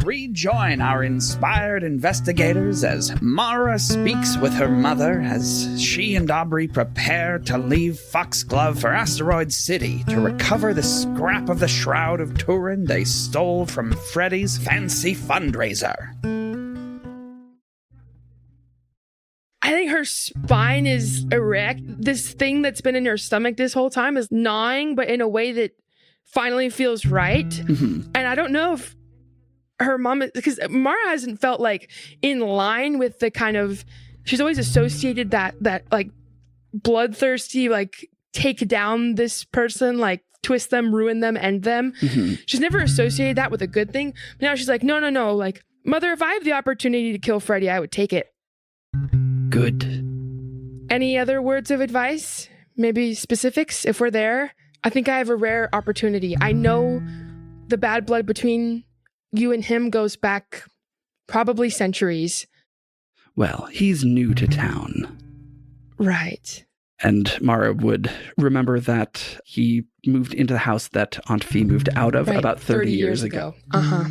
rejoin our inspired investigators as Mara speaks with her mother as she and Aubrey prepare to leave Foxglove for Asteroid City to recover the scrap of the Shroud of Turin they stole from Freddy's fancy fundraiser. I think her spine is erect. This thing that's been in her stomach this whole time is gnawing, but in a way that finally feels right. Mm-hmm. And I don't know if her mom, because Mara hasn't felt like in line with the kind of, she's always associated that like bloodthirsty, like take down this person, like twist them, ruin them, end them. Mm-hmm. She's never associated that with a good thing. But now she's like, no. Like, mother, if I have the opportunity to kill Freddy, I would take it. Good. Any other words of advice? Maybe specifics if we're there? I think I have a rare opportunity. I know the bad blood between you and him goes back probably centuries. Well, he's new to town. Right. And Mara would remember that he moved into the house that Aunt Fee moved out of about 30 years ago. Uh-huh.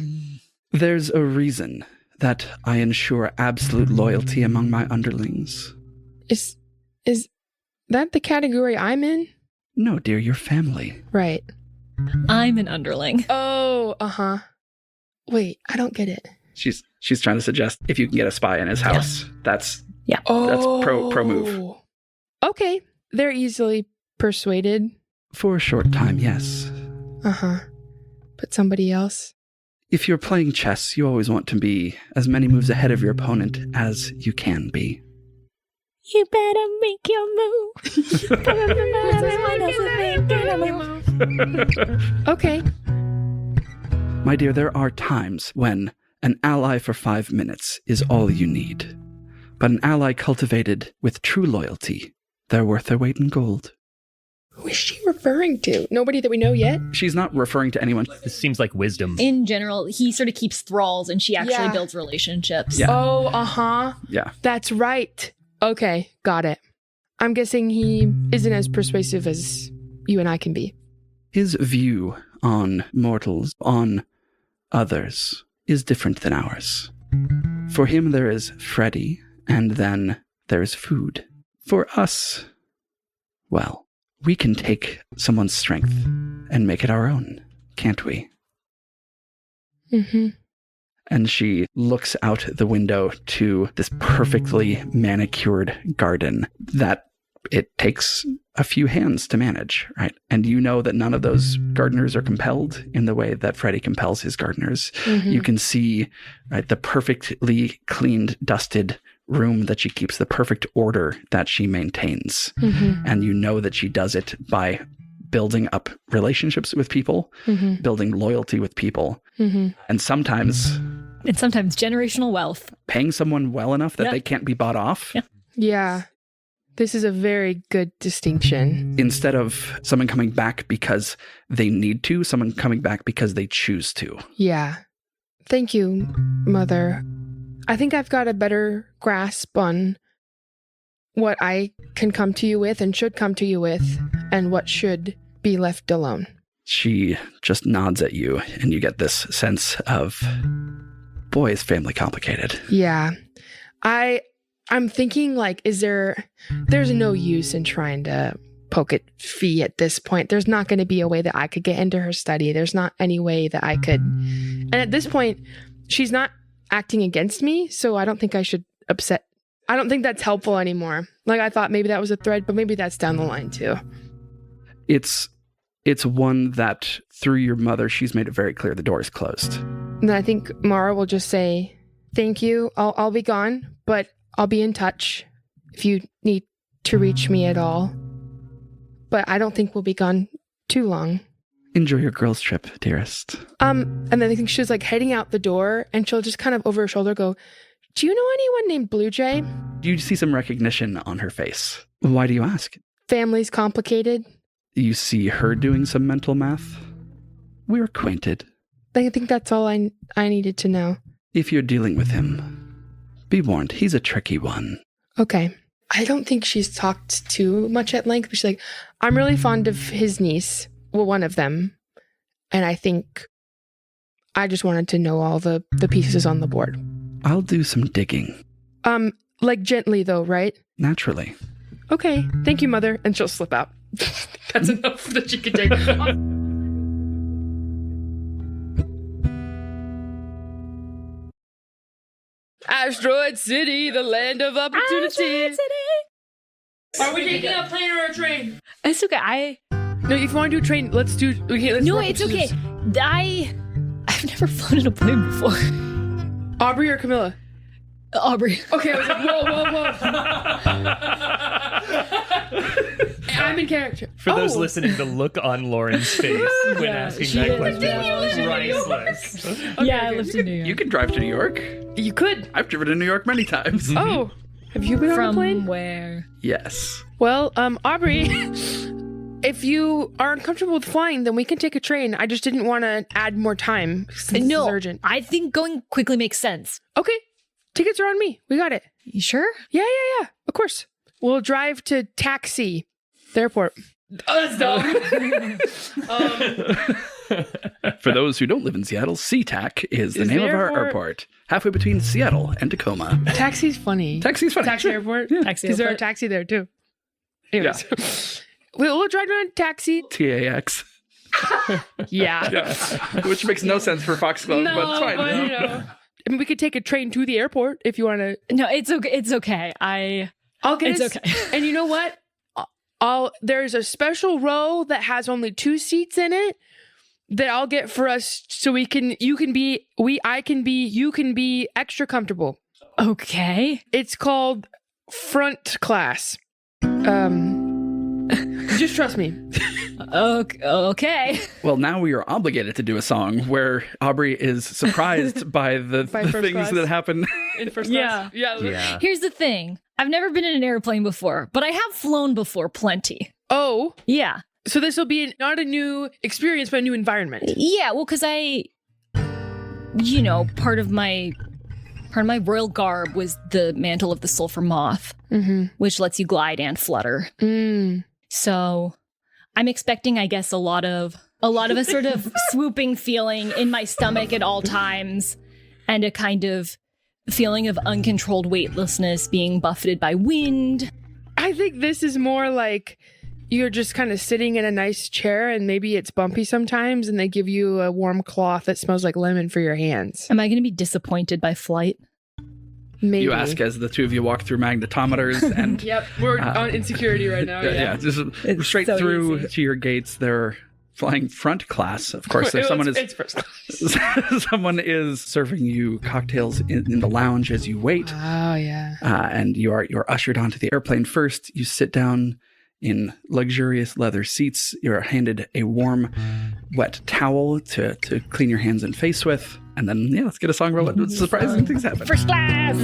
There's a reason that I ensure absolute loyalty among my underlings. Is that the category I'm in? No, dear, your family. Right. I'm an underling. Oh, uh-huh. Wait, I don't get it. She's trying to suggest if you can get a spy in his house, that's pro move. Okay, they're easily persuaded. For a short time, yes. Uh-huh. But somebody else? If you're playing chess, you always want to be as many moves ahead of your opponent as you can be. You better make your move. Okay. My dear, there are times when an ally for 5 minutes is all you need. But an ally cultivated with true loyalty, they're worth their weight in gold. Who is she referring to? Nobody that we know yet? She's not referring to anyone. This seems like wisdom. In general, he sort of keeps thralls and she actually builds relationships. Yeah. Oh, uh-huh. Yeah. That's right. Okay, got it. I'm guessing he isn't as persuasive as you and I can be. His view on mortals, on others, is different than ours. For him, there is Freddy, and then there's food. For us, well, we can take someone's strength and make it our own, can't we? Mm-hmm. And she looks out the window to this perfectly manicured garden that it takes a few hands to manage, right? And you know that none of those gardeners are compelled in the way that Freddy compels his gardeners. Mm-hmm. You can see, right, the perfectly cleaned, dusted room that she keeps, the perfect order that she maintains. Mm-hmm. And you know that she does it by building up relationships with people, Mm-hmm. building loyalty with people, Mm-hmm. and sometimes generational wealth. paying someone well enough that they can't be bought off. Yeah. Yeah. This is a very good distinction. Instead of someone coming back because they need to, someone coming back because they choose to. Yeah. Thank you, Mother. I think I've got a better grasp on what I can come to you with and should come to you with, and what should be left alone. She just nods at you, and you get this sense of, boy, is family complicated. Yeah. I'm thinking, like, there's no use in trying to poke at Fee at this point. There's not going to be a way that I could get into her study. There's not any way that I could. And at this point, she's not acting against me, so I don't think I should upset. I don't think that's helpful anymore. Like, I thought maybe that was a thread, but maybe that's down the line too. It's one that through your mother, she's made it very clear the door is closed. And I think Mara will just say, thank you. I'll be gone, but I'll be in touch if you need to reach me at all. But I don't think we'll be gone too long. Enjoy your girls' trip, dearest. And then I think she's like heading out the door, and she'll just kind of over her shoulder go, do you know anyone named Blue Jay? You see some recognition on her face. Why do you ask? Family's complicated. You see her doing some mental math. We're acquainted. I think that's all I needed to know. If you're dealing with him, be warned, he's a tricky one. Okay. I don't think she's talked too much at length, but she's like, I'm really fond of his niece. Well, one of them. And I think I just wanted to know all the pieces on the board. I'll do some digging. Like gently though, right? Naturally. Okay, thank you, Mother. And she'll slip out. That's enough that she can take. Asteroid City, the land of opportunity. Asteroid City. Are we taking a plane or a train? It's okay. No, if you want to do a train, let's do. Okay, let's No, rock, it's scissors. okay. I've never flown in a plane before. Aubrey or Camilla? Aubrey. Okay, I was like, whoa. I'm in character. For those listening, the look on Lauren's face when asking that question was priceless. I lived in New York. You can drive to New York. You could. I've driven to New York many times. Oh, have you been on a From plane? where? Yes. Well, Aubrey, if you are uncomfortable with flying, then we can take a train. I just didn't want to add more time since No, it's urgent. I think going quickly makes sense. Okay, tickets are on me. We got it. You sure? Yeah. Of course. We'll drive to Taxi, the airport. Oh, that's dumb. For those who don't live in Seattle, SeaTac is the Is name the of our airport- airport. Halfway between Seattle and Tacoma. Taxi's funny. Taxi's funny. Taxi airport. Yeah. Taxi Because there's a airport. taxi there too. Anyways. We'll drive down a taxi. TAX. Yeah. Which makes no sense for Foxglove, but it's fine. but, you know. I mean, we could take a train to the airport if you want to. No, it's okay. It's okay. I'll get It's okay. And you know what? There's a special row that has only 2 seats in it that I'll get for us so you can be extra comfortable. Okay. It's called front class. Just trust me. Okay. Well, now we are obligated to do a song where Aubrey is surprised by the By first things class. that happen. In first Yeah. class. Yeah. Here's the thing. I've never been in an airplane before, but I have flown before plenty. Oh, Yeah. so this will be not a new experience, but a new environment. Yeah, well, because part of my royal garb was the mantle of the sulfur moth, which lets you glide and flutter. So I'm expecting, I guess, a lot of a sort of swooping feeling in my stomach at all times, and a kind of feeling of uncontrolled weightlessness being buffeted by wind. I think this is more like you're just kind of sitting in a nice chair and maybe it's bumpy sometimes and they give you a warm cloth that smells like lemon for your hands. Am I going to be disappointed by flight? Maybe. You ask as the two of you walk through magnetometers and Yep, we're on insecurity right now. yeah, just straight so through easy. to your gates. They're flying front class. Of course, there's someone It's first class. someone is serving you cocktails in the lounge as you wait, Oh, yeah. and you're ushered onto the airplane. First, you sit down in luxurious leather seats. You're handed a warm, wet towel to clean your hands and face with, and then let's get a song rolling. Surprising things happen. First class!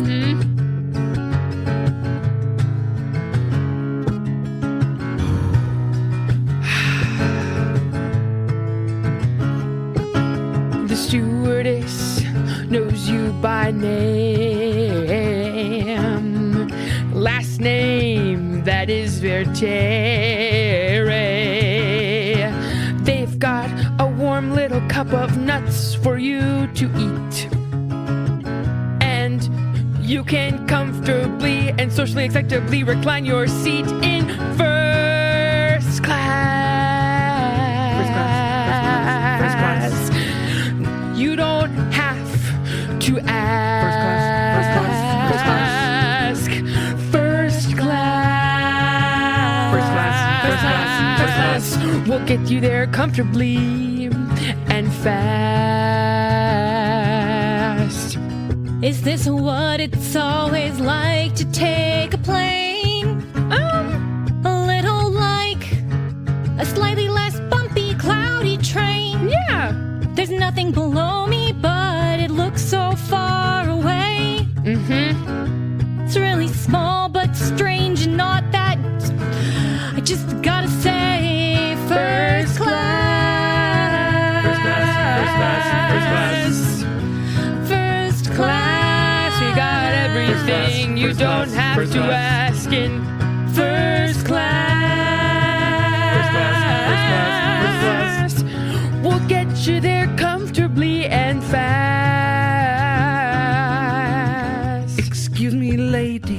The stewardess knows you by name. Last name, that is Vertere. They've got a warm little cup of nuts for you to eat. And you can comfortably and socially acceptably recline your seat in first class. First class. You don't have to ask. First class. First class. First class. First class. First class. We'll get you there comfortably and fast. Is this what it's always like to take a plane? A little like a slightly less bumpy, cloudy train. Yeah. There's nothing below me, but it looks so far away. It's really small, but strange and not that. I just gotta say, first class. First class. First class. We got everything you don't have to ask in first class. We'll get you there comfortably and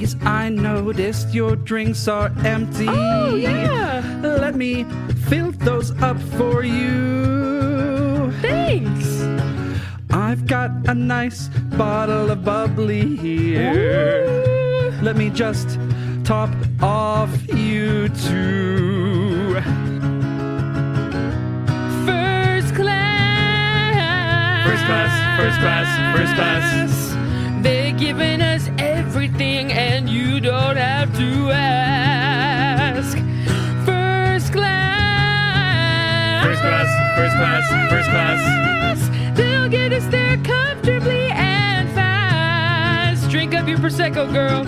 Ladies, I noticed your drinks are empty. Oh, yeah. Let me fill those up for you. Thanks. I've got a nice bottle of bubbly here. Ooh. Let me just top off you two. First class. First class, first class, first class. They're giving us everything and you don't have to ask. First class. First class, first class, first class. They'll get us there comfortably and fast. Drink up your Prosecco, girl.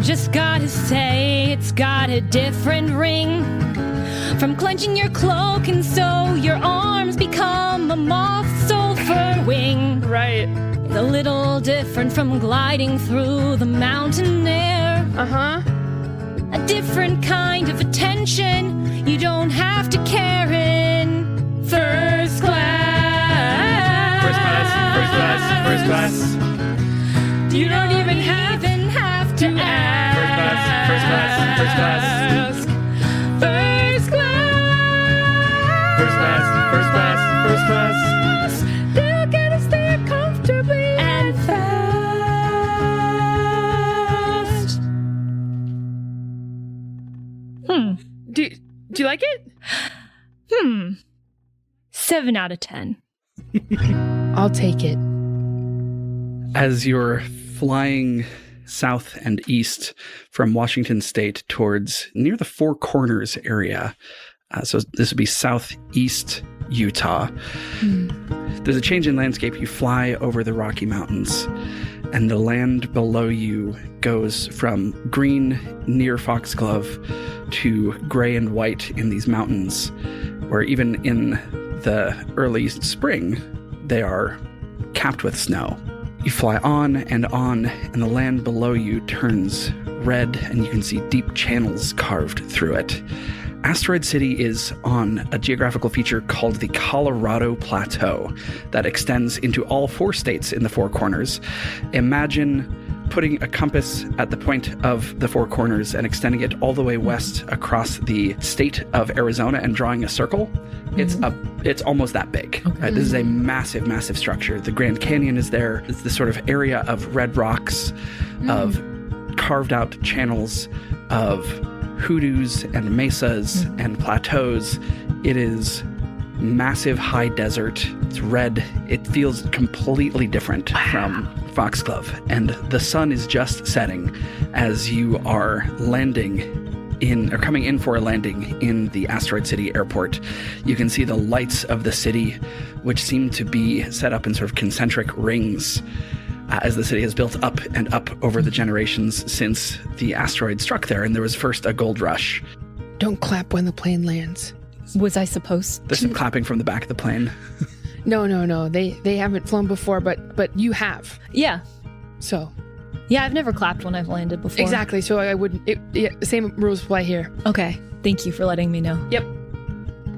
Just gotta say, it's got a different ring. From clenching your cloak and so your arms become a moth's sulfur wing. Right. It's a little different from gliding through the mountain air. Uh-huh. A different kind of attention you don't have to care in first class. First class, first class, first class. You don't even have to ask. First class, first class, first class. First class. First class, first class, first class. They'll get us there comfortably and fast. Do you like it? 7 out of 10. I'll take it. As you're flying south and east from Washington State towards near the Four Corners area, so this would be southeast Utah, there's a change in landscape. You fly over the Rocky Mountains, and the land below you goes from green near Foxglove to gray and white in these mountains, where even in the early spring, they are capped with snow. You fly on, and the land below you turns red, and you can see deep channels carved through it. Asteroid City is on a geographical feature called the Colorado Plateau that extends into all 4 states in the Four Corners. Imagine putting a compass at the point of the Four Corners and extending it all the way west across the state of Arizona and drawing a circle. It's almost that big. Okay. This is a massive, massive structure. The Grand Canyon is there. It's this sort of area of red rocks, of carved out channels, of hoodoos and mesas and plateaus. It is massive high desert. It's red. It feels completely different from Foxglove. And the sun is just setting as you are coming in for a landing in the Asteroid City airport. You can see the lights of the city, which seem to be set up in sort of concentric rings as the city has built up and up over the generations since the asteroid struck there, and there was first a gold rush. Don't clap when the plane lands. Was I supposed There's some clapping from the back of the plane. No. They haven't flown before, but you have. Yeah. So. Yeah, I've never clapped when I've landed before. Exactly. So I wouldn't. The same rules apply here. Okay. Thank you for letting me know. Yep.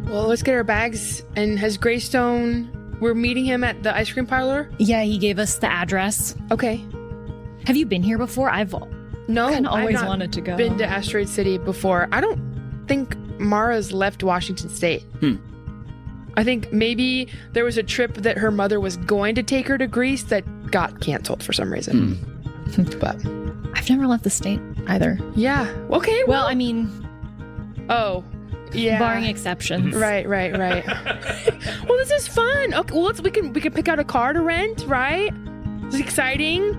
Well, let's get our bags. And has Greystone... We're meeting him at the ice cream parlor? Yeah, he gave us the address. Okay. Have you been here before? I've always wanted to go. Been to Asteroid City before. I don't think Mara's left Washington State. I think maybe there was a trip that her mother was going to take her to Greece that got canceled for some reason. But I've never left the state either. yeah. Okay. Well, I mean, oh. Yeah. barring exceptions. Right. Well, this is fun. Okay, well, we can pick out a car to rent, right? It's exciting.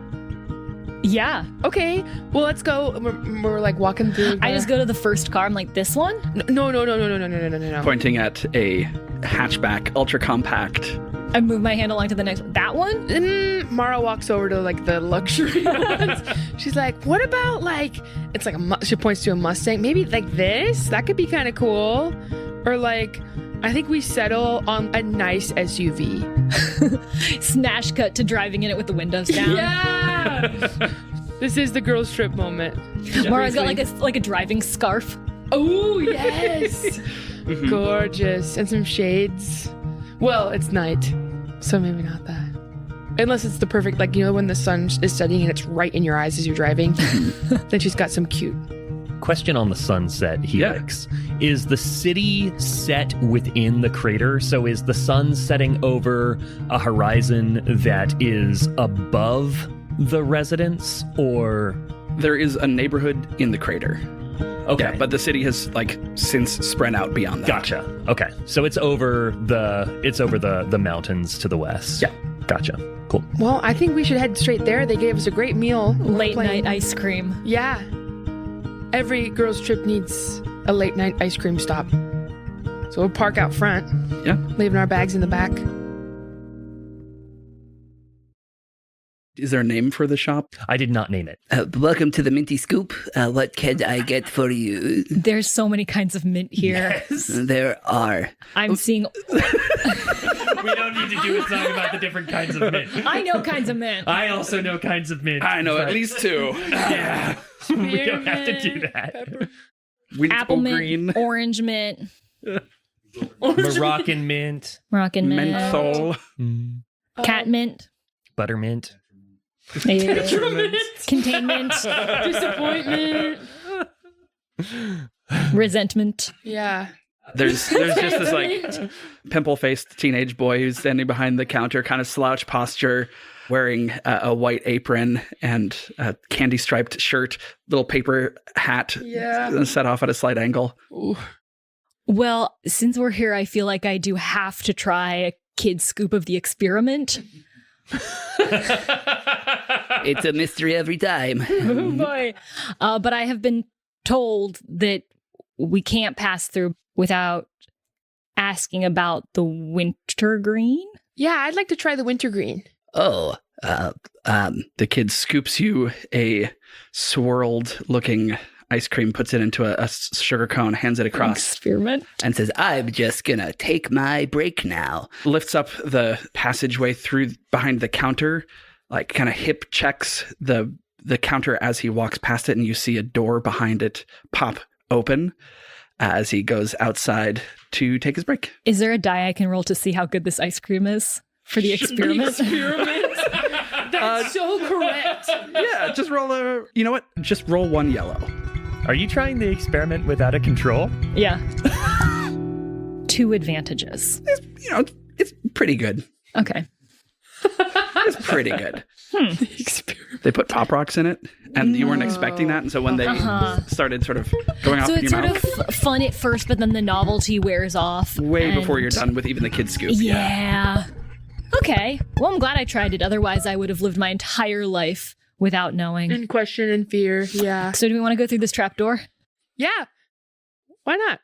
Yeah. Okay. Well, let's go. We're like walking through. I just go to the first car. I'm like, this one? No. Pointing at a hatchback, ultra compact. I move my hand along to the next one. That one? Mara walks over to like the luxury ones. She's like, what about like, it's like she points to a Mustang. Maybe like this? That could be kind of cool. Or like, I think we settle on a nice SUV. Smash cut to driving in it with the windows down. Yeah! This is the girls' trip moment. Mara's got like a driving scarf. Oh, yes! Gorgeous. And some shades. Well, it's night, so maybe not that. Unless it's the perfect, like, when the sun is setting and it's right in your eyes as you're driving. Then she's got some cute. Question on the sunset helix. Yeah. Is the city set within the crater? So is the sun setting over a horizon that is above the residence, or? There is a neighborhood in the crater. Okay. Yeah, but the city has since spread out beyond that. Gotcha. Okay. So it's over the mountains to the west. Yeah. Gotcha. Cool. Well, I think we should head straight there. They gave us a great meal. Late night ice cream. Yeah. Every girls' trip needs a late night ice cream stop. So we'll park out front. Yeah. Leaving our bags in the back. Is there a name for the shop? I did not name it. Welcome to the Minty Scoop. What can I get for you? There's so many kinds of mint here. Yes. There are. I'm seeing... We don't need to do a song about the different kinds of mint. I know kinds of mint. I also know kinds of mint. I know at least 2. Yeah. We don't have to do that. Apple mint, green. orange mint. Moroccan mint. Moroccan mint. Menthol. Cat mint. Buttermint. Containment. Disappointment. Resentment. Yeah. There's just this pimple-faced teenage boy who's standing behind the counter, kind of slouch posture, wearing a white apron and a candy-striped shirt, little paper hat set off at a slight angle. Ooh. Well, since we're here, I feel like I do have to try a kid's scoop of the experiment. It's a mystery every time. Oh boy. But I have been told that we can't pass through without asking about the wintergreen. Yeah, I'd like to try the wintergreen. Oh, The kid scoops you a swirled-looking ice cream, puts it into a sugar cone, hands it across. Experiment. and says, I'm just gonna take my break now. Lifts up the passageway through behind the counter, kind of hip checks the counter as he walks past it, and you see a door behind it pop open as he goes outside to take his break. Is there a die I can roll to see how good this ice cream is for the experiment? That's so correct. Yeah, just roll just roll 1 yellow. Are you trying the experiment without a control? Yeah. 2 advantages. It's pretty good. Okay. It's pretty good. They put Pop Rocks in it, and you weren't expecting that, and so when they started sort of going off So in it's your sort mouth, of fun at first, but then the novelty wears off. way before you're done with even the kid scoop. Yeah. Okay. Well, I'm glad I tried it. Otherwise, I would have lived my entire life without knowing. In question and fear. Yeah. So do we want to go through this trap door? Yeah. Why not?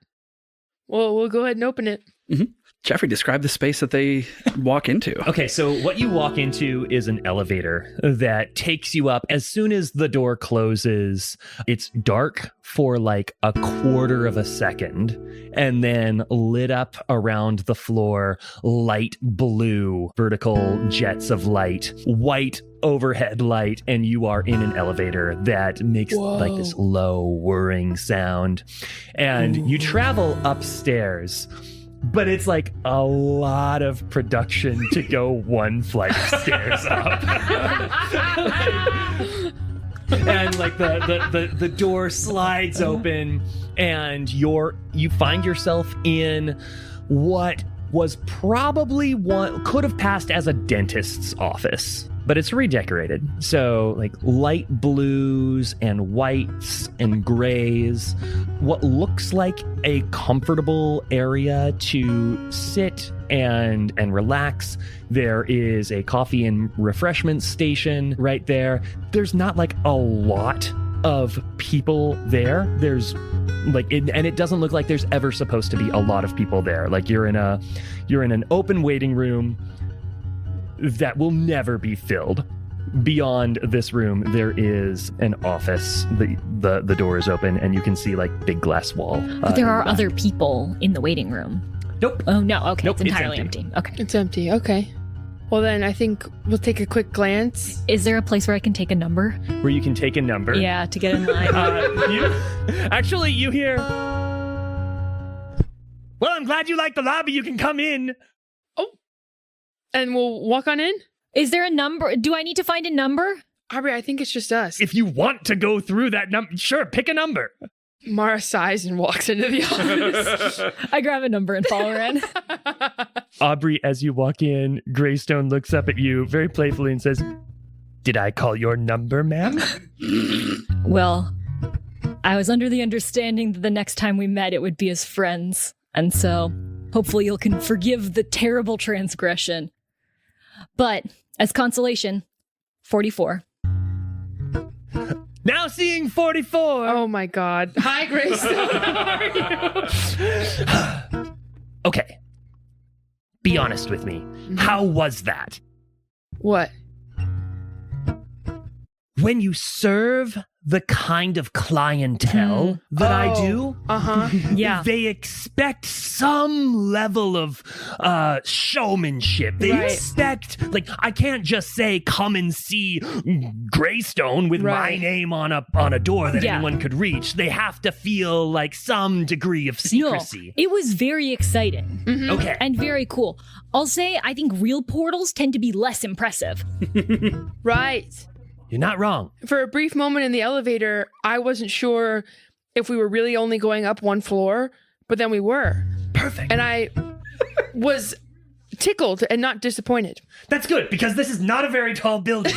Well, we'll go ahead and open it. Mm-hmm. Jeffrey, describe the space that they walk into. Okay, so what you walk into is an elevator that takes you up. As soon as the door closes, it's dark for like a quarter of a second, and lit up around the floor, light blue vertical jets of light, white overhead light, and you are in an elevator that makes like this low whirring sound. And you travel upstairs. But it's like a lot of production to go 1 flight of stairs up. And like the door slides open, and you find yourself in what was probably could have passed as a dentist's office. But it's redecorated. So like light blues and whites and grays. What looks like a comfortable area to sit and relax. There is a coffee and refreshment station right there. There's not like a lot of people there. There's and it doesn't look like there's ever supposed to be a lot of people there. Like you're in an open waiting room that will never be filled. Beyond this room, there is an office. The door is open, and you can see like big glass wall. But there are other people in the waiting room. Nope. Oh, no. Okay. Nope, it's entirely empty. Okay. It's empty. Okay. Well, then I think we'll take a quick glance. Is there a place where I can take a number? Where you can take a number. Yeah, to get in line. You hear... Well, I'm glad you like the lobby. You can come in. Oh. And we'll walk on in? Is there a number? Do I need to find a number? Aubrey, I think it's just us. If you want to go through that number, sure, pick a number. Mara sighs and walks into the office. I grab a number and follow her in. Aubrey, as you walk in, Greystone looks up at you very playfully and says, "Did I call your number, ma'am?" Well, I was under the understanding that the next time we met, it would be as friends. And so, hopefully you can forgive the terrible transgression. But, as consolation, 44. Now seeing 44. Oh my God. Hi, Grace. How are you? Okay. Be honest with me. How was that? What? When you serve the kind of clientele that I do, Yeah. they expect some level of showmanship. They Right. expect, like, I can't just say, come and see Greystone with my Right. name on a door that Yeah. anyone could reach. They have to feel like some degree of secrecy. No, it was very exciting Okay. and very cool. I'll say I think real portals tend to be less impressive. Right. You're not wrong. For a brief moment in the elevator, I wasn't sure if we were really only going up one floor, but then we were. Perfect. And I was tickled and not disappointed. That's good, because this is not a very tall building.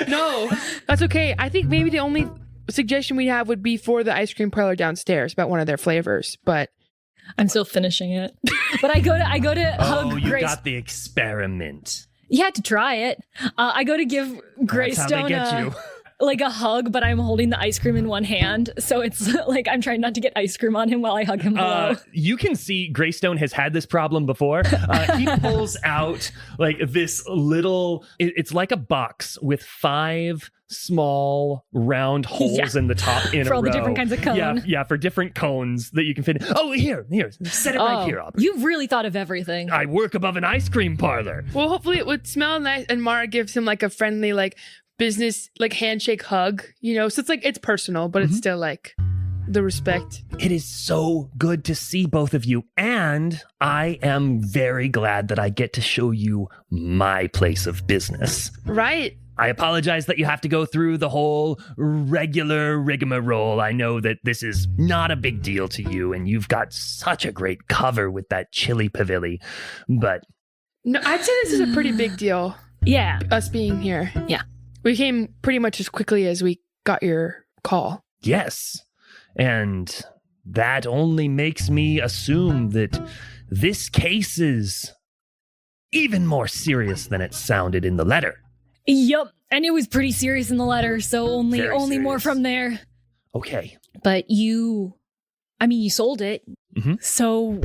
No, that's okay. I think maybe the only suggestion we have would be for the ice cream parlor downstairs about one of their flavors, but I'm still finishing it. But I go to Oh, hug you Grace. got the experiment. You had to try it. I go to give That's how Greystone they get you. like a hug, but I'm holding the ice cream in one hand. So it's like I'm trying not to get ice cream on him while I hug him. Hello. You can see Greystone has had this problem before. He pulls out like this little, it's like a box with 5 small round holes in the top in For a all the row. different kinds of cone. Yeah, for different cones that you can fit in. Oh, here, set it right here, Aubrey. You've really thought of everything. I work above an ice cream parlor. well, hopefully it would smell nice. And Mara gives him like a friendly, like business, like handshake hug, you know? So it's like, it's personal, but it's still like the respect. It is so good to see both of you, and I am very glad that I get to show you my place of business. Right. I apologize that you have to go through the whole regular rigmarole. I know that this is not a big deal to you, and you've got such a great cover with that chili pavili, but No, I'd say this is a pretty big deal, Yeah. us being here. Yeah. We came pretty much as quickly as we got your call. yes, and that only makes me assume that this case is even more serious than it sounded in the letter. Yup. And it was pretty serious in the letter, so only Very more serious. from there. Okay. But you sold it. Mhm. So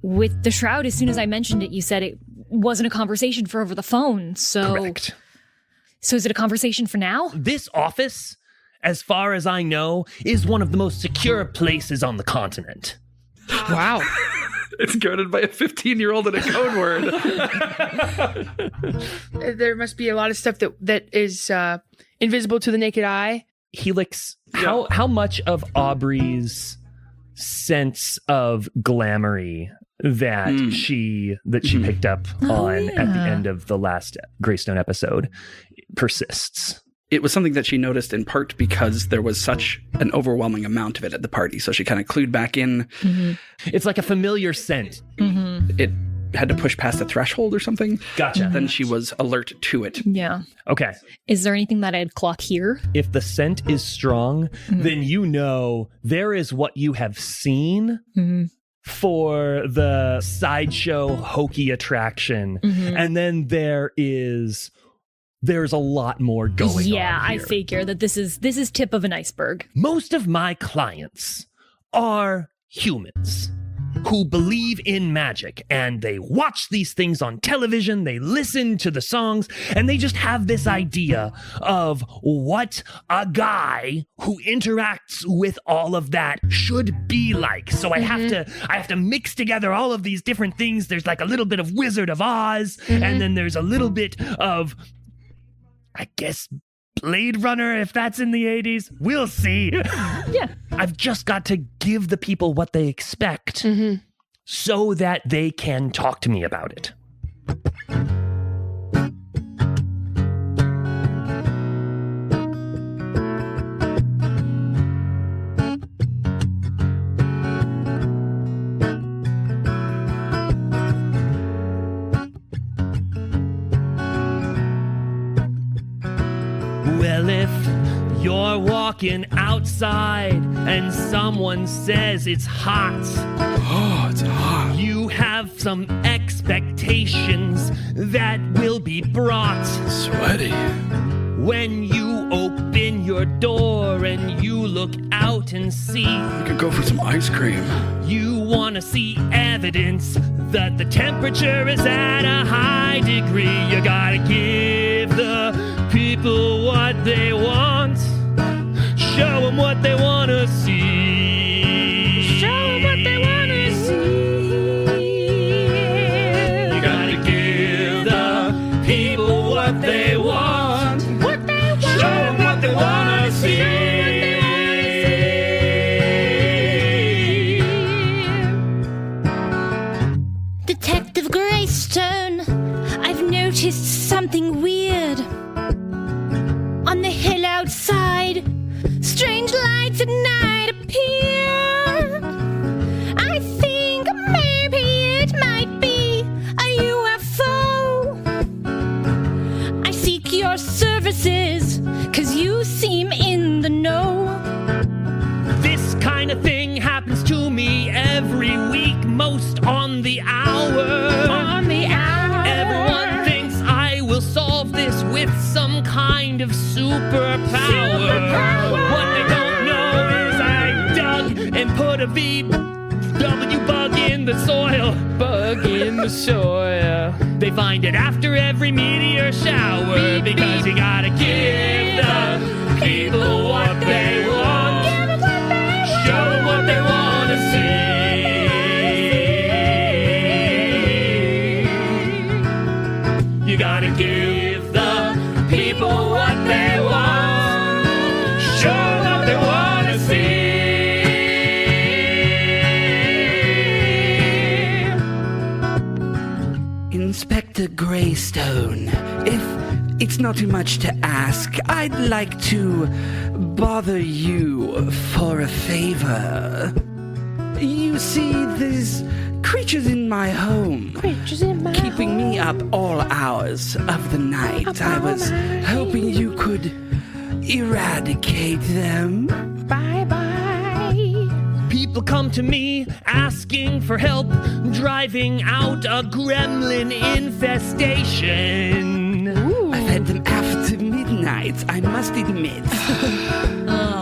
with the Shroud, as soon as I mentioned it, you said it wasn't a conversation for over the phone. So Correct. So is it a conversation for now? This office, as far as I know, is one of the most secure places on the continent. Wow. It's guarded by a 15-year-old and a code word. There must be a lot of stuff that is invisible to the naked eye. Helix, how much of Aubrey's sense of glamoury that she picked up on at the end of the last Greystone episode persists? It was something that she noticed in part because there was such an overwhelming amount of it at the party. So she kind of clued back in. It's like a familiar scent. It had to push past a threshold or something. Gotcha. Then she was alert to it. Yeah. Okay. Is there anything that I'd clock here? If the scent is strong, then you know there is what you have seen for the sideshow hokey attraction. And then there's a lot more going on. Yeah, I here. figure that this is tip of an iceberg. Most of my clients are humans who believe in magic, and they watch these things on television, they listen to the songs, and they just have this idea of what a guy who interacts with all of that should be like. So I have to mix together all of these different things. There's like a little bit of Wizard of Oz, and then there's a little bit of, I guess, Blade Runner, if that's in the 80s. We'll see. Yeah. I've just got to give the people what they expect so that they can talk to me about it. walking outside and someone says it's hot. Oh, it's hot. You have some expectations that will be brought. Sweaty. When you open your door and you look out and see, I could go for some ice cream. you want to see evidence that the temperature is at a high degree. You gotta give the people what they want. Show them what they want to see. Show 'em what they want to see. You gotta give the people what they want. What they want. Show them what they want to see. Detective Greystone, I've noticed something weird. On the hill outside, strange lights at night appear. I think maybe it might be a UFO. I seek your services, 'cause you seem in the know. This kind of thing happens to me every week, most on the hour. On the hour. Everyone thinks I will solve this with some kind of superpower. What they don't know is I dug and put a VW bug in the soil. Bug in the soil. They find it after every meteor shower, Beep, because beep. you gotta give the people what they want. Show them what they want to see. You gotta give the people what they want. Show them what they want to see. Inspector Greystone, if it's not too much to ask, I'd like to bother you for a favor. You see, there's creatures in my home, Creatures in my keeping me up all hours of the night. I was hoping you could eradicate them. Bye-bye. People come to me asking for help driving out a gremlin infestation. I've had them after midnight, I must admit.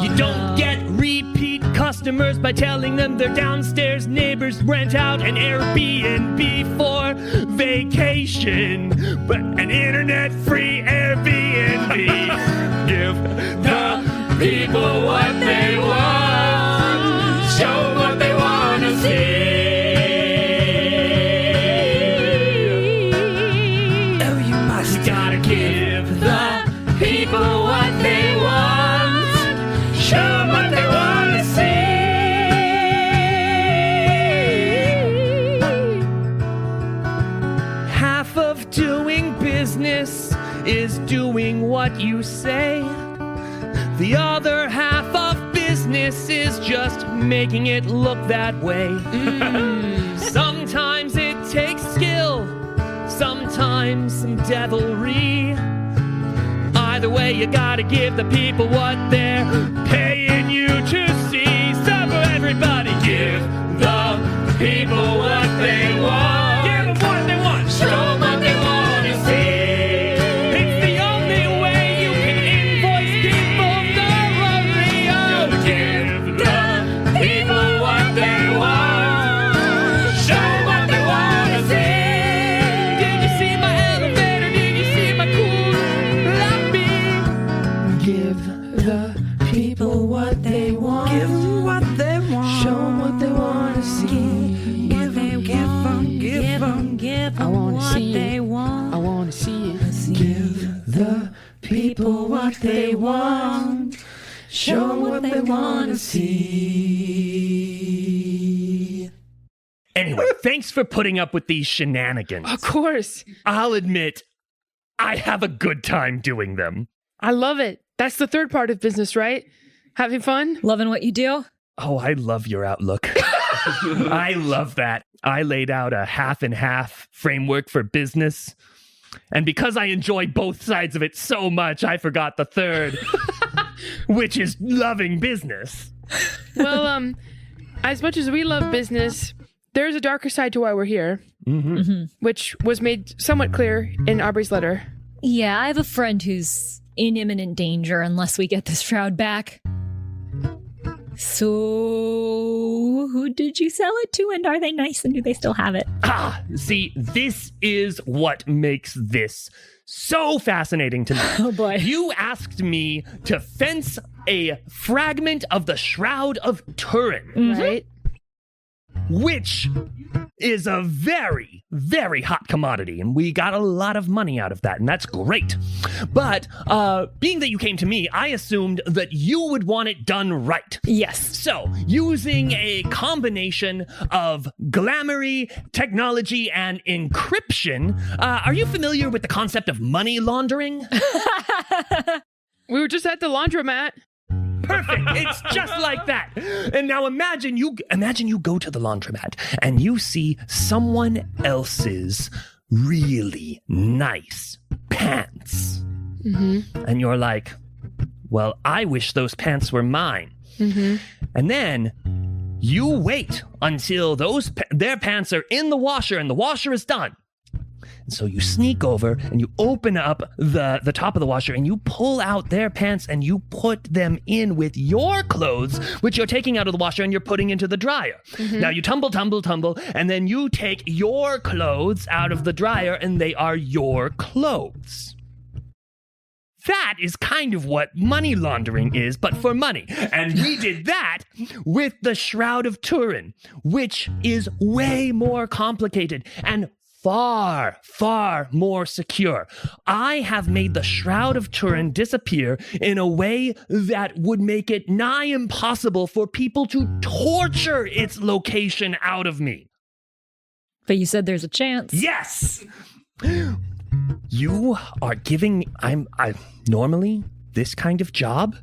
You don't get repeat customers by telling them their downstairs neighbors rent out an Airbnb for vacation, but an internet-free Airbnb. Give the people what they want. Show what they want to see. Oh, you must. You gotta give the people what they want. Show them what they want to see. Half of doing business is doing what you say. The other half of business is just making it look that way. Sometimes it takes skill, sometimes some devilry. Either way, you gotta give the people what they're paying you to see. So for everybody, give the people what they want. Give them what they want. Show them what they want to see. It's the only way you can invoice people thoroughly. Oh, give the people what they want. Show them what they want to see. Did you see my elevator? Did you see my cool lobby? Give the people what they want. Give them what they want. Show them what they want to see. Give them, give them. I want to see it. I want to see it. Give the people what they want. Show them what they want to see. Anyway, thanks for putting up with these shenanigans. Of course. I'll admit, I have a good time doing them. I love it. That's the third part of business, right? Having fun? Loving what you do? Oh, I love your outlook. I love that. I laid out a half and half framework for business. And because I enjoy both sides of it so much, I forgot the third. which is loving business. Well, as much as we love business, there's a darker side to why we're here, which was made somewhat clear in Aubrey's letter. Yeah, I have a friend who's in imminent danger unless we get this shroud back. So, who did you sell it to, and are they nice, and do they still have it? See, this is what makes this so fascinating to me. Oh boy. You asked me to fence a fragment of the Shroud of Turin, Right? which is a very, very hot commodity, and we got a lot of money out of that, and that's great. But being that you came to me, I assumed that you would want it done right. Yes. So, using a combination of glamoury, technology, and encryption, are you familiar with the concept of money laundering? We were just at the laundromat. Perfect. It's just like that. And now imagine you go to the laundromat and you see someone else's really nice pants. And you're like, well, I wish those pants were mine. And then you wait until their pants are in the washer and the washer is done. And so you sneak over and you open up the top of the washer and you pull out their pants and you put them in with your clothes, which you're taking out of the washer and you're putting into the dryer. Now you tumble, and then you take your clothes out of the dryer and they are your clothes. That is kind of what money laundering is, but for money. And we did that with the Shroud of Turin, which is way more complicated and far, far more secure. I have made the Shroud of Turin disappear in a way that would make it nigh impossible for people to torture its location out of me. But you said there's a chance. Yes! You are giving me, normally, this kind of job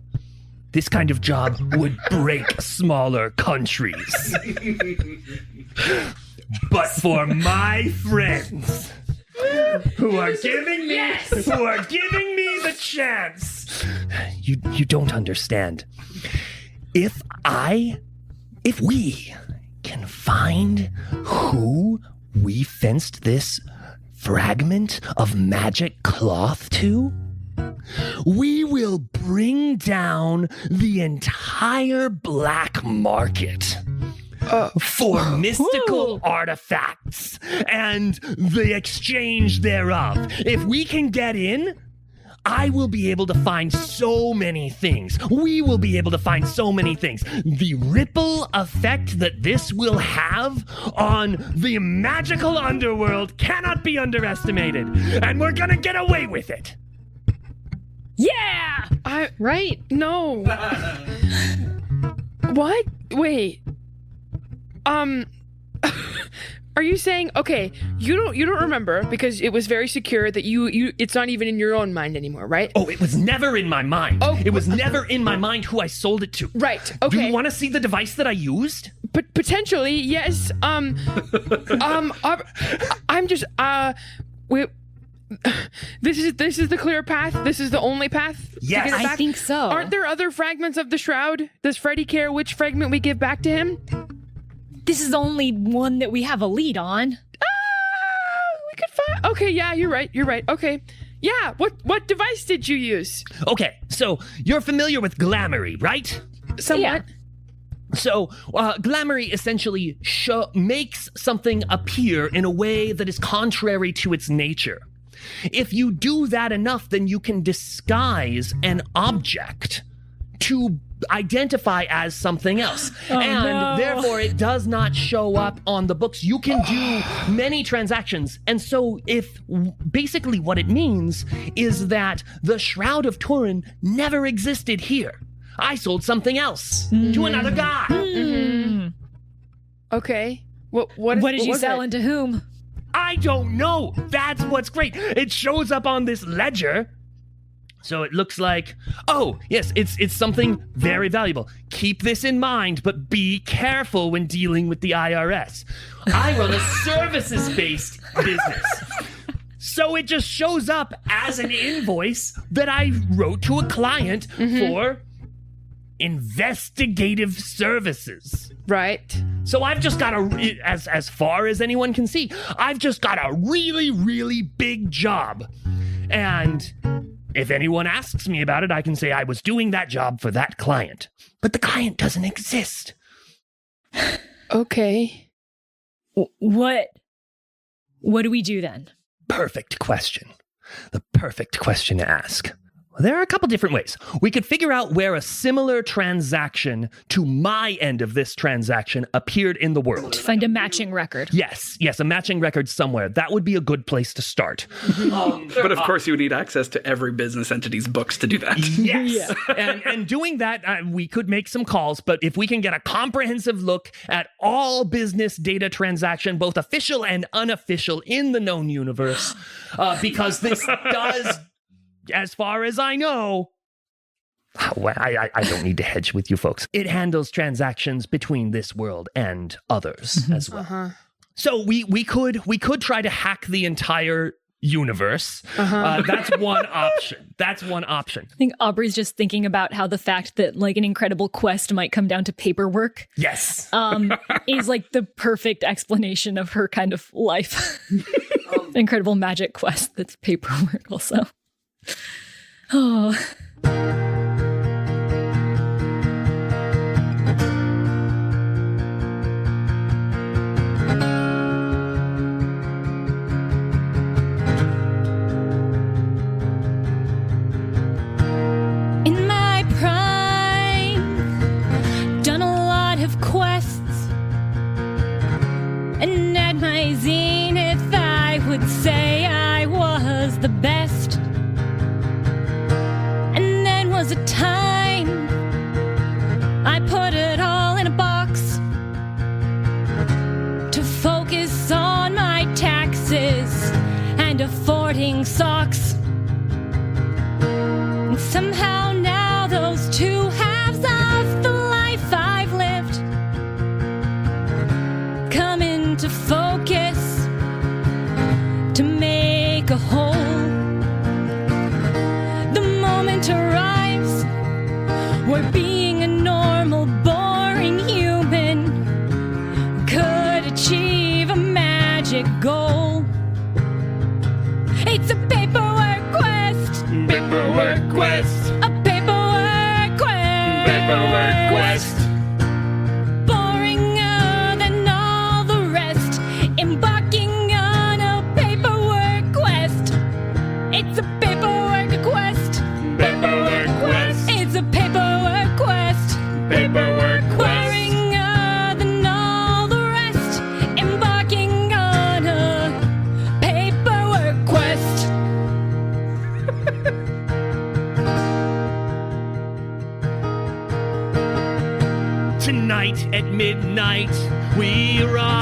would break smaller countries. But for my friends who are giving me the chance, you don't understand. If we can find who we fenced this fragment of magic cloth to, we will bring down the entire black market for mystical artifacts and the exchange thereof. If we can get in, I will be able to find so many things. We will be able to find so many things. The ripple effect that this will have on the magical underworld cannot be underestimated. And we're gonna get away with it. Yeah! Right? No. What? Wait. Are you saying, okay, you don't remember because it was very secure that you it's not even in your own mind anymore, right? Oh, it was never in my mind. Oh, it was never in my mind who I sold it to. Right. Okay. Do you want to see the device that I used? Potentially, yes. I'm just this is the clear path. This is the only path. Yes, to get it back? I think so. Aren't there other fragments of the shroud? Does Freddy care which fragment we give back to him? This is the only one that we have a lead on. We could find. Okay, yeah, you're right. Okay, yeah. What device did you use? Okay, so you're familiar with Glamoury, right? Somewhat. Yeah. So, Glamoury essentially makes something appear in a way that is contrary to its nature. If you do that enough, then you can disguise an object to identify as something else. Therefore, it does not show up on the books. You can do many transactions. And so basically what it means is that the Shroud of Turin never existed here. I sold something else to another guy. Okay. What did you sell and to whom? I don't know. That's what's great. It shows up on this ledger. So it looks like, oh, yes, it's something very valuable. Keep this in mind, but be careful when dealing with the IRS. I run a services-based business. So it just shows up as an invoice that I wrote to a client for investigative services. Right. So I've just got as far as anyone can see, I've just got a really, really big job. And if anyone asks me about it, I can say I was doing that job for that client. But the client doesn't exist. Okay. What do we do then? Perfect question. The perfect question to ask. Well, there are a couple different ways. We could figure out where a similar transaction to my end of this transaction appeared in the world. To find a matching record. Yes, a matching record somewhere. That would be a good place to start. But of course, you would need access to every business entity's books to do that. Yes. And doing that, we could make some calls, but if we can get a comprehensive look at all business data transaction, both official and unofficial in the known universe, because this does, as far as I know, I don't need to hedge with you folks. It handles transactions between this world and others as well. Uh-huh. So we could try to hack the entire universe. That's one option. I think Aubrey's just thinking about how the fact that like an incredible quest might come down to paperwork. Yes. Is like the perfect explanation of her kind of life. Incredible magic quest that's paperwork also. Oh. In my prime, done a lot of quests, and at my zenith, I would say I was the best. And then was a time I put it all in a box to focus on my taxes and affording socks. And somehow now those two halves of the life I've lived come into focus to make a whole. The moment arrives where being a normal, boring human could achieve a magic goal. It's a paperwork quest. Paperwork quest. A paperwork quest. Paperwork quest. Boringer than all the rest. Embarking on a paperwork quest. It's a paperwork quest. Paperwork quest. It's a paperwork quest. Paperwork quest. Boringer than all the rest. Embarking on a paperwork quest. Tonight at midnight, we ride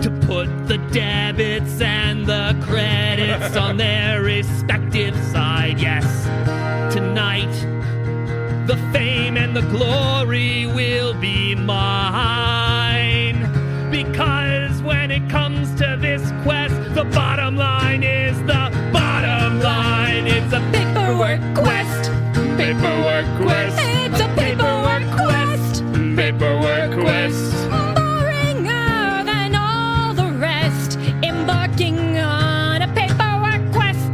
to put the debits and the credits on their respective side. Yes, tonight, the fame and the glory will be mine. Because when it comes to this quest, the bottom line is the bottom line. It's a Paperwork quest. paperwork quest. It's a paperwork quest. Paperwork quest. Boringer than all the rest. Embarking on a paperwork quest.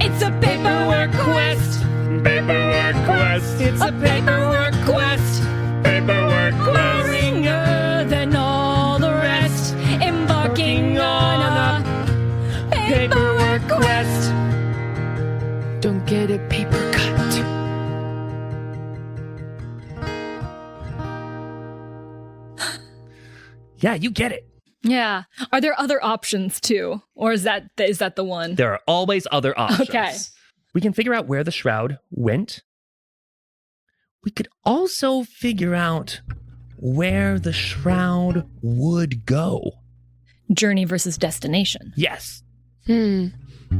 It's a paperwork quest. Paperwork quest. It's A paperwork quest. paperwork Boringer than all the rest. Embarking on a paperwork quest. Don't get a paper cut. Yeah, you get it. Yeah. Are there other options too? Or is that the one? There are always other options. Okay. We can figure out where the shroud went. We could also figure out where the shroud would go. Journey versus destination. Yes. And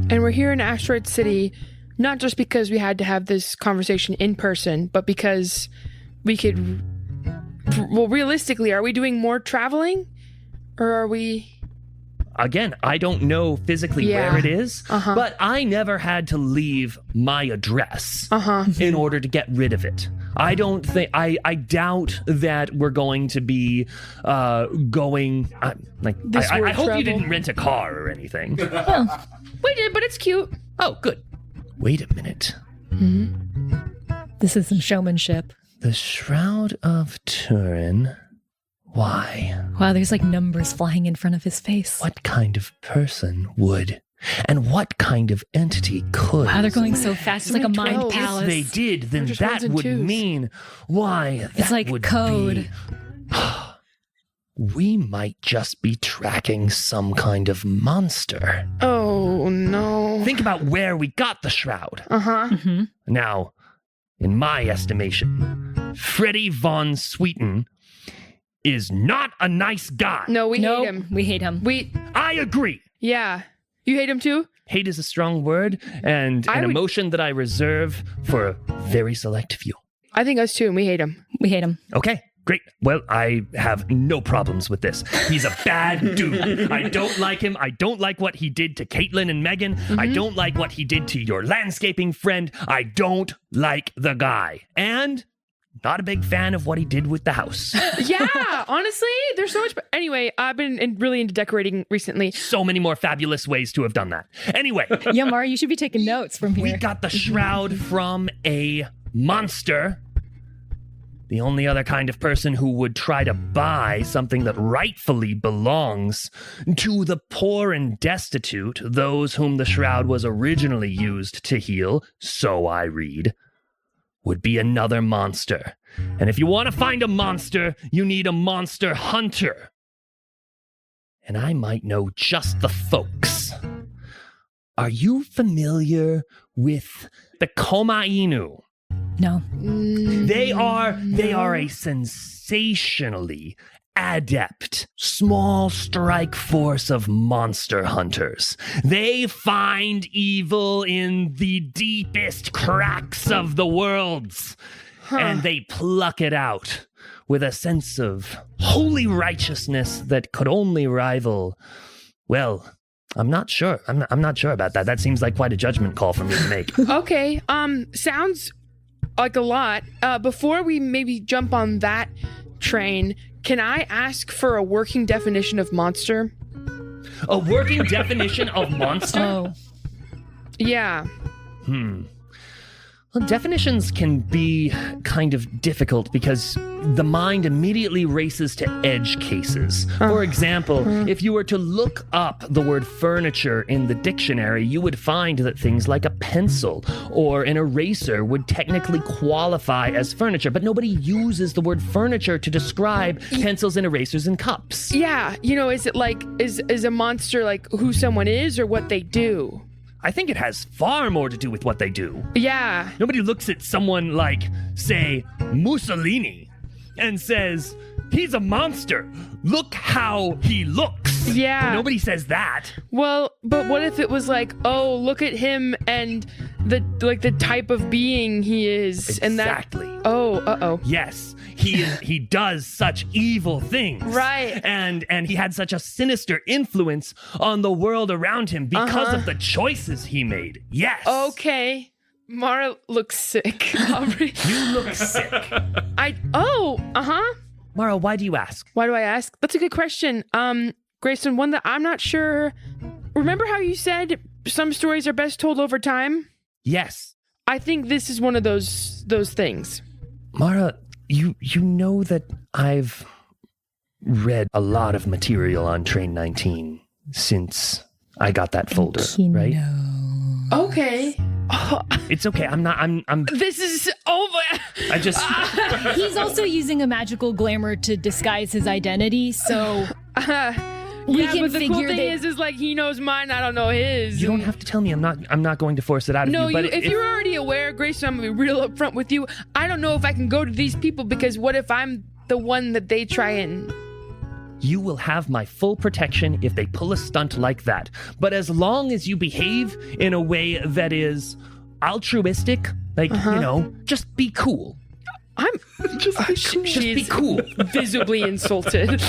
we're here in Asteroid City, not just because we had to have this conversation in person, but because we could. Well, realistically, are we doing more traveling, or are we? again, I don't know physically where it is, but I never had to leave my address in order to get rid of it. I don't think, I doubt that we're going to be going, I hope you didn't rent a car or anything. Well, we did, but it's cute. Oh, good. Wait a minute. This is some showmanship. The Shroud of Turin. Why? Wow, there's like numbers flying in front of his face. What kind of person would, and what kind of entity could? Wow, they're going so fast. It's like a mind palace. If they did, then just that ones and would twos. mean why. It's like would code. We might just be tracking some kind of monster. Oh, no. Think about where we got the shroud. Mm-hmm. Now, in my estimation, Freddy von Sweeten is not a nice guy. No, we hate him. We hate him. I agree. Yeah. You hate him too? Hate is a strong word and an emotion that I reserve for a very select few. I think us too, and we hate him. We hate him. Okay, great. Well, I have no problems with this. He's a bad dude. I don't like him. I don't like what he did to Caitlin and Megan. I don't like what he did to your landscaping friend. I don't like the guy. And not a big fan of what he did with the house. Yeah, honestly, there's so much. Anyway, I've been really into decorating recently. So many more fabulous ways to have done that. Anyway. Yeah, Mara, you should be taking notes from here. We got the shroud from a monster. The only other kind of person who would try to buy something that rightfully belongs to the poor and destitute, those whom the shroud was originally used to heal, so I read, would be another monster. And if you want to find a monster, you need a monster hunter. And I might know just the folks. Are you familiar with the Koma Inu? No. They are a sensationally adept, small strike force of monster hunters. They find evil in the deepest cracks of the worlds, and they pluck it out with a sense of holy righteousness that could only rival, well, I'm not sure. I'm not sure about that. That seems like quite a judgment call for me to make. Okay, sounds like a lot. Before we maybe jump on that train, can I ask for a working definition of monster? A working definition of monster? Oh. Yeah. Well, definitions can be kind of difficult because the mind immediately races to edge cases. For example, if you were to look up the word furniture in the dictionary, you would find that things like a pencil or an eraser would technically qualify as furniture, but nobody uses the word furniture to describe pencils and erasers and cups. Yeah, is it like, is a monster like who someone is or what they do? I think it has far more to do with what they do. Yeah. Nobody looks at someone like, say, Mussolini and says, he's a monster. Look how he looks. Yeah. Nobody says that. Well, but what if it was like, oh, look at him and the type of being he is. Exactly. And that, oh. Yes, he does such evil things. Right. And he had such a sinister influence on the world around him because of the choices he made. Yes. Okay. Mara looks sick. You look sick. Mara, why do you ask? Why do I ask? That's a good question. Grayson, one that I'm not sure. Remember how you said some stories are best told over time? Yes. I think this is one of those things. Mara, you know that I've read a lot of material on Train 19 since I got that folder, right? Okay. It's okay. I'm This is over. I just He's also using a magical glamour to disguise his identity, so we can but the figure cool thing that is like he knows mine, I don't know his. You don't have to tell me. I'm not going to force it out of No, you. But if you're already aware, Grayson, I'm gonna be real upfront with you. I don't know if I can go to these people because what if I'm the one that they try and... You will have my full protection if they pull a stunt like that. But as long as you behave in a way that is altruistic, like, just be cool. I'm just cool. Just be cool. Visibly insulted.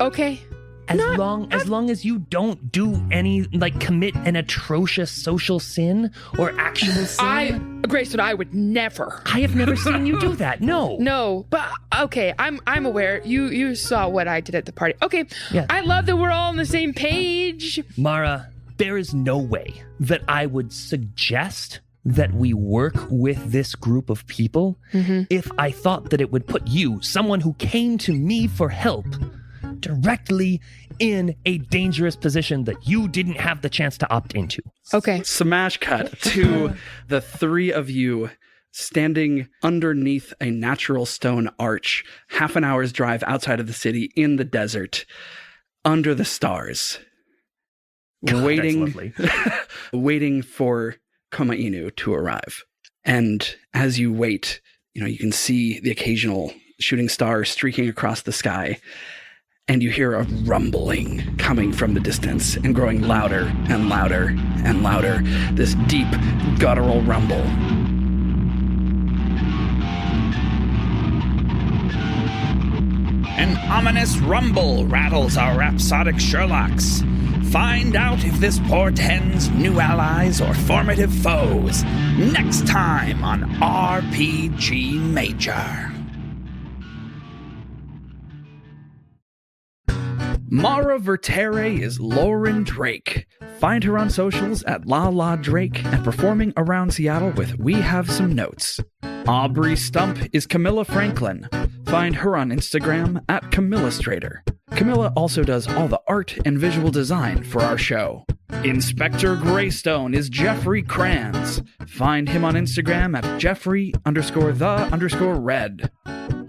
Okay. As long as you don't do any, like, commit an atrocious social sin or actual sin. Grace, I would never. I have never seen you do that. No. No, but okay, I'm aware. You saw what I did at the party. Okay, Yeah. I love that we're all on the same page. Mara, there is no way that I would suggest that we work with this group of people if I thought that it would put you, someone who came to me for help, directly in a dangerous position that you didn't have the chance to opt into. Okay. Smash cut to the three of you standing underneath a natural stone arch, half an hour's drive outside of the city in the desert, under the stars, God, waiting, that's lovely. waiting for Koma Inu to arrive. And as you wait, you can see the occasional shooting star streaking across the sky. And you hear a rumbling coming from the distance and growing louder and louder and louder. This deep, guttural rumble. An ominous rumble rattles our rhapsodic Sherlocks. Find out if this portends new allies or formative foes. Next time on RPG Major. Mara Vertere is Lauren Drake. Find her on socials at La Drake and performing around Seattle with We Have Some Notes. Aubrey Stump is Camilla Franklin. Find her on Instagram at Camillastrator. Camilla also does all the art and visual design for our show. Inspector Greystone is Jeffrey Kranz. Find him on Instagram at Jeffrey_the_red.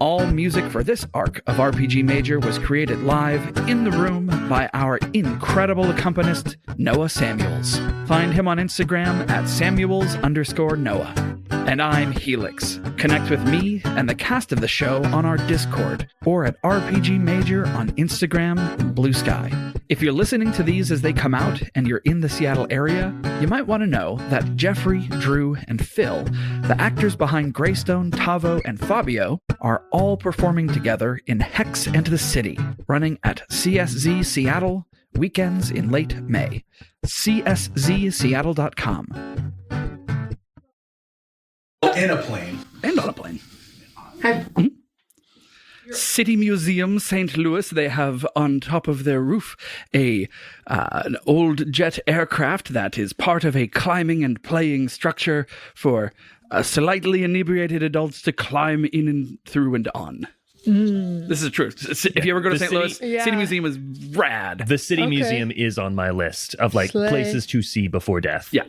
All music for this arc of RPG Major was created live in the room by our incredible accompanist, Noah Samuels. Find him on Instagram at Samuels_Noah. And I'm Helix. Connect with me and the cast of the show on our Discord or at RPG Major on Instagram and Blue Sky. If you're listening to these as they come out and you're in the Seattle area, you might want to know that Jeffrey, Drew, and Phil, the actors behind Greystone, Tavo, and Fabio, are all performing together in Hex and the City, running at CSZ Seattle, weekends in late May. CSZSeattle.com. In a plane. And on a plane. Mhm. City Museum, St. Louis, they have on top of their roof an old jet aircraft that is part of a climbing and playing structure for slightly inebriated adults to climb in and through and on. This is true. If you ever go to The St. Louis, City Museum is rad. The City Okay. Museum is on my list of Slay. places to see before death. Yeah.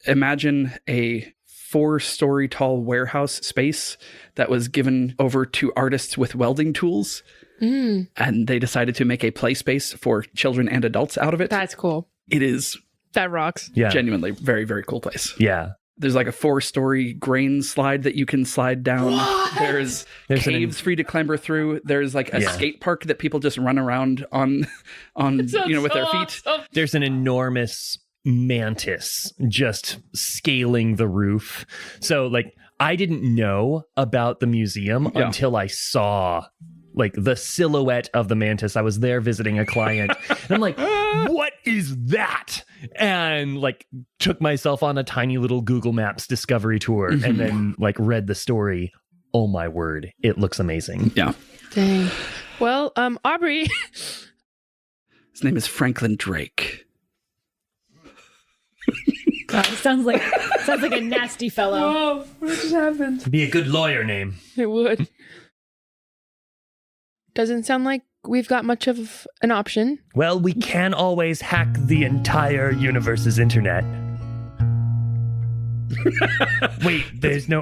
Imagine a 4-story tall warehouse space that was given over to artists with welding tools. And they decided to make a play space for children and adults out of it. That's cool. It is That rocks. Yeah. genuinely very, very cool place. Yeah. There's like a 4-story grain slide that you can slide down. There's There's caves for you to clamber through. There's like a Yeah. skate park that people just run around on with their feet. There's an enormous mantis just scaling the roof. So I didn't know about the museum until I saw the silhouette of the mantis. I was there visiting a client and I'm like, what is that? And took myself on a tiny little Google Maps discovery tour and then read the story. Oh my word. It looks amazing. Yeah. Dang. Well, Aubrey. His name is Franklin Drake. God, it sounds like a nasty fellow. Oh, what just happened? Be a good lawyer name. It would. Doesn't sound like we've got much of an option. Well, we can always hack the entire universe's internet. Wait, there's no...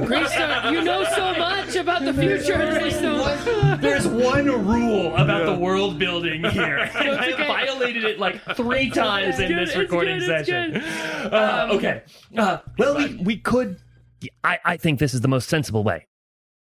Greystone, you know so much about the future, Greystone. There's one rule about the world building here, and I have violated it 3 times in this recording session. Okay. Well, we could... I think this is the most sensible way.